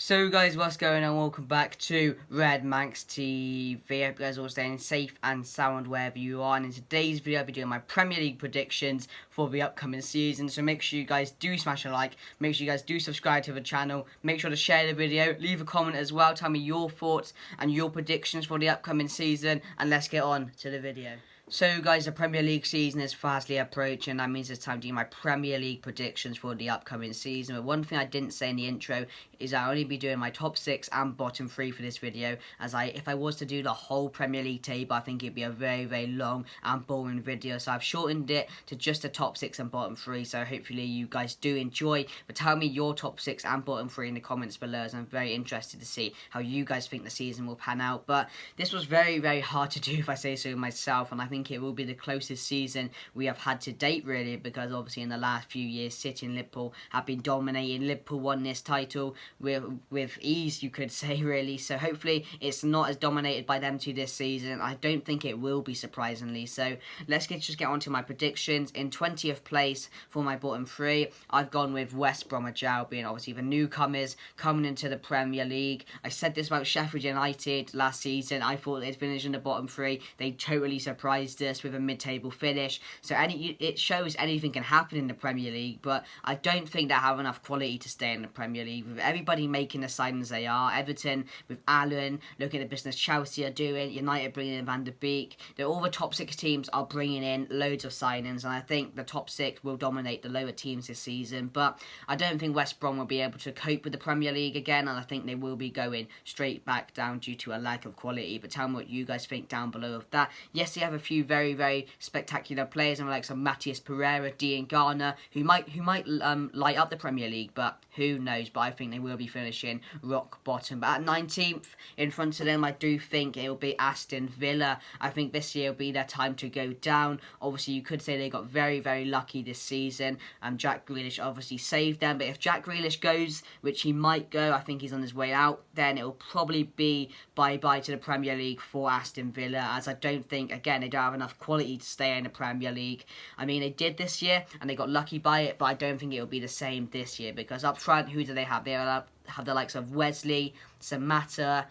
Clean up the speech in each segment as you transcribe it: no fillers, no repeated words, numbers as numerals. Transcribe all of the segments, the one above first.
So guys, what's going on? Welcome back to Red Manx TV. I hope you guys are all staying safe and sound wherever you are. And in today's video, I'll be doing my Premier League predictions for the upcoming season. So make sure you guys do smash a like. Make sure you guys do subscribe to the channel. Make sure to share the video. Leave a comment as well. Tell me your thoughts and your predictions for the upcoming season. And let's get on to the video. So guys, the Premier League season is fastly approaching. That means it's time to do my Premier League predictions for the upcoming season. But one thing I didn't say in the intro is I'll only be doing my top 6 and bottom 3 for this video. As if I was to do the whole Premier League table, I think it'd be a very long and boring video. So I've shortened it to just the top 6 and bottom 3. So hopefully you guys do enjoy. But tell me your top 6 and bottom 3 in the comments below, as I'm very interested to see how you guys think the season will pan out. But this was very hard to do, if I say so myself, and I think it will be the closest season we have had to date, really, because obviously in the last few years City and Liverpool have been dominating. Liverpool won this title with ease, you could say, really, so hopefully it's not as dominated by them two this season. I don't think it will be, surprisingly. So let's just get on to my predictions. In 20th place for my bottom 3, I've gone with West Bromwich Albion, obviously the newcomers coming into the Premier League. I said this about Sheffield United last season. I thought they'd finish in the bottom 3. They totally surprised us with a mid-table finish. So it shows anything can happen in the Premier League, but I don't think they have enough quality to stay in the Premier League. With everybody making the signings they are, Everton with Albion, looking at the business Chelsea are doing, United bringing in Van der Beek, all the top 6 teams are bringing in loads of signings, and I think the top 6 will dominate the lower teams this season. But I don't think West Brom will be able to cope with the Premier League again, and I think they will be going straight back down due to a lack of quality. But tell me what you guys think down below of that. Yes, they have a few very spectacular players, and like some Matthias Pereira, Dean Garner, who might light up the Premier League, but who knows. But I think they will be finishing rock bottom. But at 19th, in front of them, I do think it will be Aston Villa. I think this year will be their time to go down. Obviously, you could say they got very lucky this season, and Jack Grealish obviously saved them. But if Jack Grealish goes, which he might go, I think he's on his way out, then it will probably be bye-bye to the Premier League for Aston Villa, as I don't think, again, they don't have enough quality to stay in the Premier League. I mean, they did this year, and they got lucky by it, but I don't think it will be the same this year, because up front, who do they have? They have the likes of Wesley, Samatta,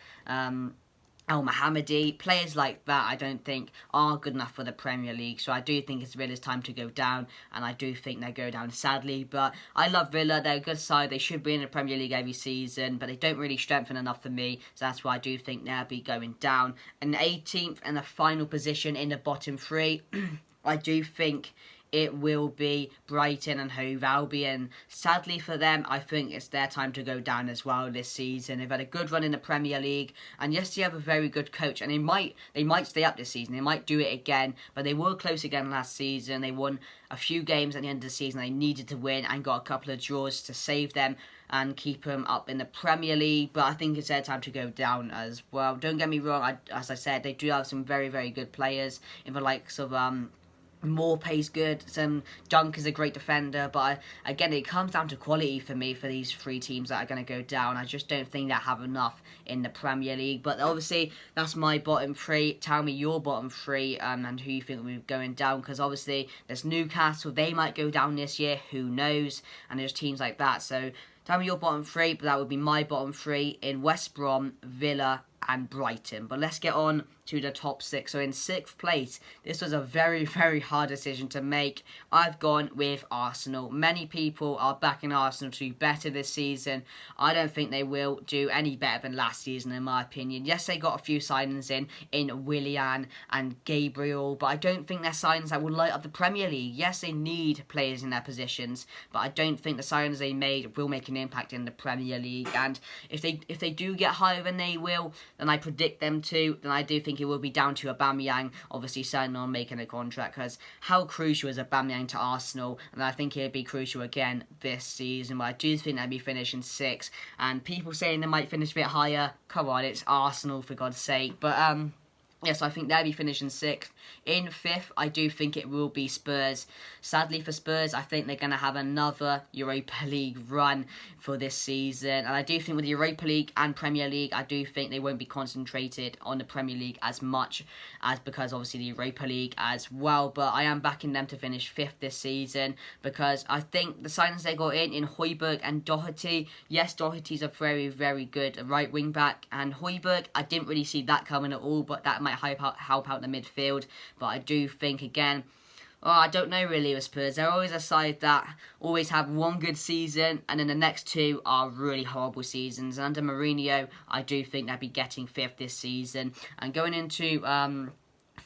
El Mohammadi, players like that I don't think are good enough for the Premier League. So I do think it's Villa's time to go down, and I do think they go down sadly. But I love Villa, they're a good side, they should be in the Premier League every season, but they don't really strengthen enough for me, so that's why I do think they'll be going down. And 18th and the final position in the bottom 3, I do think it will be Brighton and Hove Albion. Sadly for them, I think it's their time to go down as well this season. They've had a good run in the Premier League, and yes, they have a very good coach, and they might stay up this season. They might do it again, but they were close again last season. They won a few games at the end of the season they needed to win, and got a couple of draws to save them and keep them up in the Premier League. But I think it's their time to go down as well. Don't get me wrong, as I said, they do have some very good players in the likes of Moore plays good, Dunk is a great defender, but again, it comes down to quality for me for these 3 teams that are going to go down. I just don't think they have enough in the Premier League. But obviously, that's my bottom 3. Tell me your bottom 3 and who you think will be going down, because obviously there's Newcastle, they might go down this year, who knows, and there's teams like that. So tell me your bottom 3, but that would be my bottom 3 in West Brom, Villa and Brighton. But let's get on to the top 6. So in 6th place, this was a very hard decision to make. I've gone with Arsenal. Many people are backing Arsenal to do better this season. I don't think they will do any better than last season, in my opinion. Yes, they got a few signings in Willian and Gabriel, but I don't think they're signings that will light up the Premier League. Yes, they need players in their positions, but I don't think the signings they made will make an impact in the Premier League. And if they do get higher than they will, then I predict them to, then I do think it will be down to Aubameyang obviously signing on, making a contract, because how crucial is Aubameyang to Arsenal? And I think he'll be crucial again this season. But I do think they'll be finishing 6th, and people saying they might finish a bit higher, come on, it's Arsenal for God's sake. But Yes, I think they'll be finishing 6th. In 5th, I do think it will be Spurs. Sadly for Spurs, I think they're going to have another Europa League run for this season. And I do think with the Europa League and Premier League, I do think they won't be concentrated on the Premier League as much as because obviously the Europa League as well. But I am backing them to finish 5th this season because I think the signings they got in Højbjerg and Doherty, yes, Doherty's a very, very good right wing back. And Højbjerg, I didn't really see that coming at all, but that might help out the midfield. But I do think, again, I don't know really with Spurs. They're always a side that always have one good season and then the next 2 are really horrible seasons. And under Mourinho, I do think they'll be getting 5th this season. And going into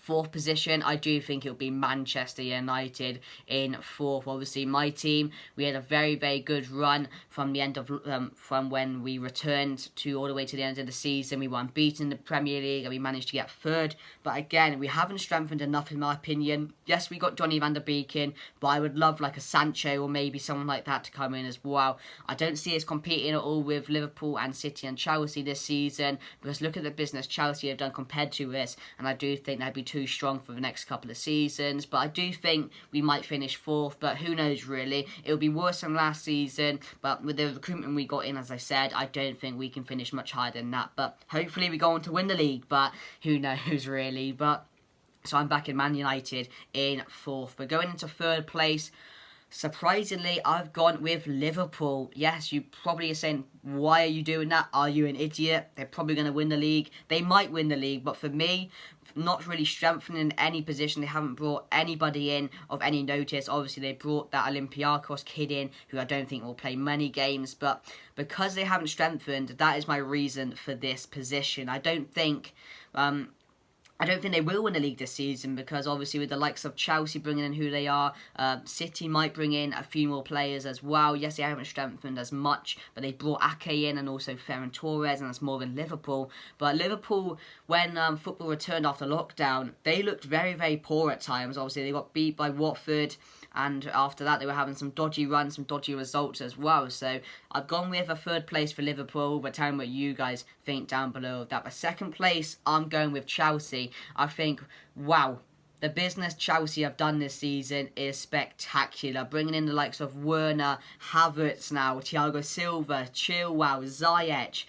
4th position, I do think it'll be Manchester United in 4th. Obviously, my team, we had a very, very good run from the end of from when we returned to all the way to the end of the season. We were unbeaten in the Premier League and we managed to get 3rd. But again, we haven't strengthened enough in my opinion. Yes, we got Johnny van der Beek in, but I would love like a Sancho or maybe someone like that to come in as well. I don't see us competing at all with Liverpool and City and Chelsea this season because look at the business Chelsea have done compared to us, and I do think they'd be too strong for the next couple of seasons. But I do think we might finish 4th, but who knows really. It'll be worse than last season, but with the recruitment we got in, as I said, I don't think we can finish much higher than that. But hopefully we go on to win the league, but who knows really. But so I'm back in Man United in 4th. But going into 3rd place, surprisingly, I've gone with Liverpool. Yes, you probably are saying, why are you doing that? Are you an idiot? They're probably going to win the league. They might win the league, but for me, not really strengthening any position. They haven't brought anybody in of any notice. Obviously, they brought that Olympiacos kid in, who I don't think will play many games. But because they haven't strengthened, that is my reason for this position. I don't think they will win the league this season because obviously with the likes of Chelsea bringing in who they are, City might bring in a few more players as well. Yes, they haven't strengthened as much, but they brought Ake in and also Ferran Torres, and that's more than Liverpool. But Liverpool, when football returned after lockdown, they looked very, very poor at times. Obviously, they got beat by Watford, and after that they were having some dodgy runs, some dodgy results as well. So I've gone with a 3rd place for Liverpool, but tell me what you guys think down below of that. But 2nd place, I'm going with Chelsea. I think, wow, the business Chelsea have done this season is spectacular. Bringing in the likes of Werner, Havertz now, Thiago Silva, Chilwell, Ziyech.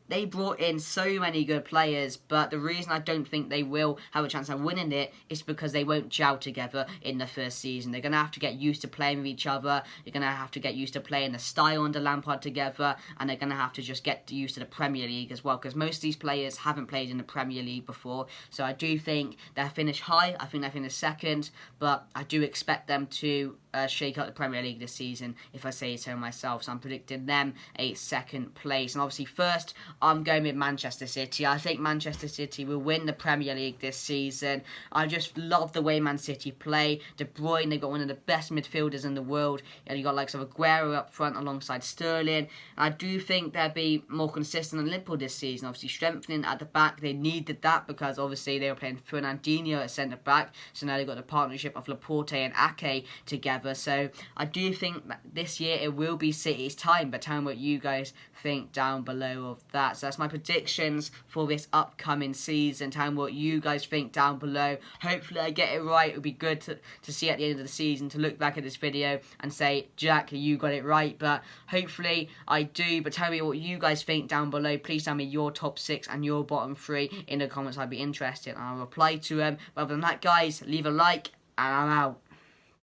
They brought in so many good players, but the reason I don't think they will have a chance of winning it is because they won't gel together in the first season. They're going to have to get used to playing with each other. They're going to have to get used to playing the style under Lampard together, and they're going to have to just get used to the Premier League as well, because most of these players haven't played in the Premier League before. So I do think they'll finish high. I think they'll finish 2nd, but I do expect them to shake up the Premier League this season, if I say so myself. So I'm predicting them a 2nd place. And obviously 1st, I'm going with Manchester City. I think Manchester City will win the Premier League this season. I just love the way Man City play. De Bruyne, they've got one of the best midfielders in the world. You've got likes of Aguero up front alongside Sterling. And I do think they'll be more consistent than Liverpool this season. Obviously strengthening at the back, they needed that because obviously they were playing Fernandinho at centre-back. So now they've got the partnership of Laporte and Ake together. So I do think that this year it will be City's time, but tell me what you guys think down below of that. So that's my predictions for this upcoming season. Tell me what you guys think down below. Hopefully I get it right. It would be good to see at the end of the season, to look back at this video and say, Jack, you got it right. But hopefully I do. But tell me what you guys think down below. Please tell me your top 6 and your bottom 3 in the comments. I'd be interested and I'll reply to them. But other than that, guys, leave a like and I'm out.